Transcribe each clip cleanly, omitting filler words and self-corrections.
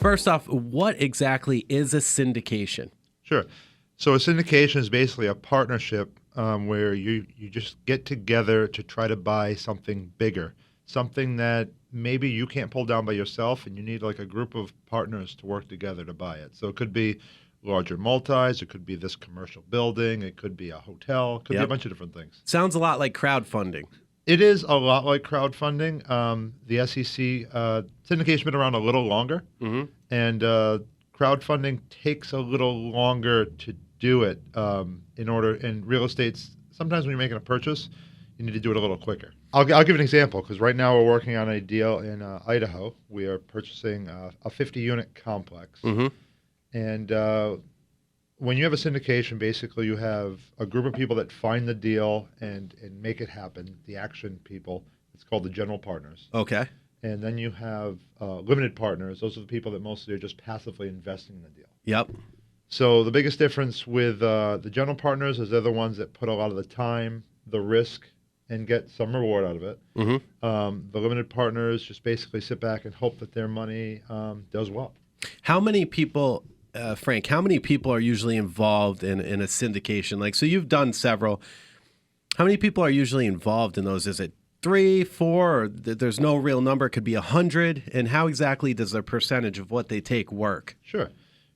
First off, what exactly is a syndication? Sure. So a syndication is basically a partnership where you just get together to try to buy something bigger, something that maybe you can't pull down by yourself, and you need like a group of partners to work together to buy it. So it could be larger multis, it could be this commercial building, it could be a hotel, it could be a bunch of different things. Sounds a lot like crowdfunding. It is a lot like crowdfunding. The SEC syndication been around a little longer, and crowdfunding takes a little longer to do it. In real estate, sometimes when you're making a purchase, you need to do it a little quicker. I'll give an example, because right now we're working on a deal in Idaho. We are purchasing a 50-unit complex. And when you have a syndication, basically you have a group of people that find the deal and make it happen, the action people. It's called the general partners. Okay. And then you have limited partners. Those are the people that mostly are just passively investing in the deal. Yep. So the biggest difference with the general partners is they're the ones that put a lot of the time, the risk, and get some reward out of it. The limited partners just basically sit back and hope that their money does well. How many people, Frank, how many people are usually involved in a syndication? Like, so you've done several. How many people are usually involved in those? Is it 3, 4, or there's no real number? It could be 100. And how exactly does the percentage of what they take work? Sure.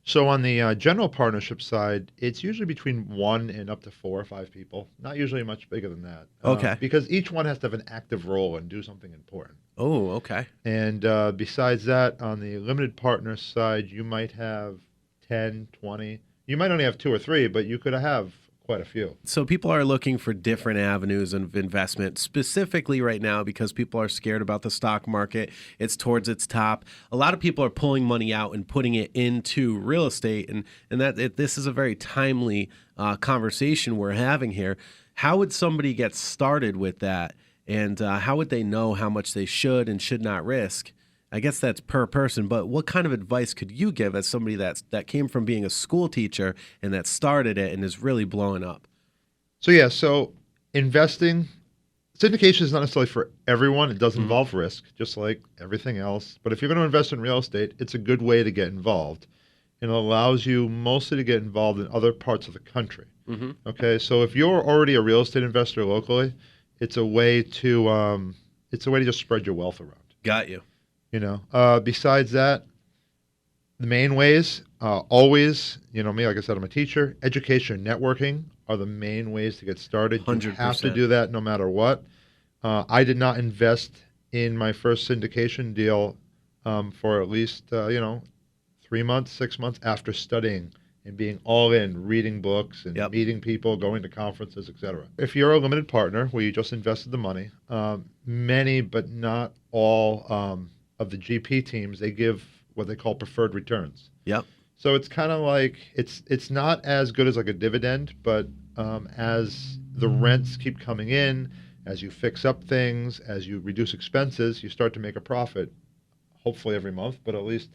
So on the general partnership side, it's usually between 1 and up to 4 or 5 people. Not usually much bigger than that. Okay. Because each one has to have an active role and do something important. Oh, okay. And besides that, on the limited partner side, you might have 10, 20. You might only have 2 or 3, but you could have quite a few. So people are looking for different avenues of investment, specifically right now because people are scared about the stock market. It's towards its top. A lot of people are pulling money out and putting it into real estate, and this is a very timely conversation we're having here. How would somebody get started with that, and how would they know how much they should and should not risk? I guess that's per person, but what kind of advice could you give as somebody that came from being a school teacher and that started it and is really blowing up? So investing, syndication is not necessarily for everyone. It does involve risk, just like everything else. But if you're going to invest in real estate, it's a good way to get involved. And it allows you mostly to get involved in other parts of the country. Okay, so if you're already a real estate investor locally, it's a way to just spread your wealth around. Got you. Besides that, the main ways, always, me, like I said, I'm a teacher. Education and networking are the main ways to get started. 100%. You have to do that no matter what. I did not invest in my first syndication deal for at least, 3 months, 6 months after studying and being all in, reading books and meeting people, going to conferences, etc. If you're a limited partner where you just invested the money, many but not all of the GP teams, they give what they call preferred returns. Yep. So it's kind of like it's not as good as like a dividend, but as the rents keep coming in, as you fix up things, as you reduce expenses, you start to make a profit, hopefully every month, but at least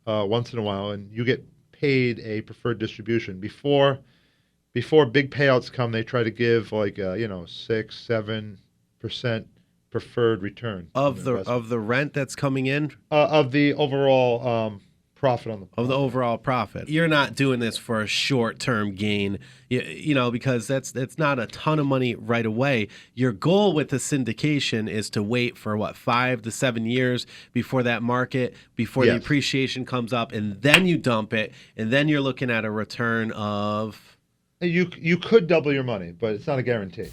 once in a while, and you get paid a preferred distribution. Before big payouts come, they try to give like 6-7% preferred return of the rent that's coming in, of the overall profit on the of the overall profit. You're not doing this for a short-term gain, because that's not a ton of money right away. Your goal with the syndication is to wait for 5 to 7 years before that market, before the appreciation comes up, and then you dump it, and then you're looking at a return of. You could double your money, but it's not a guarantee.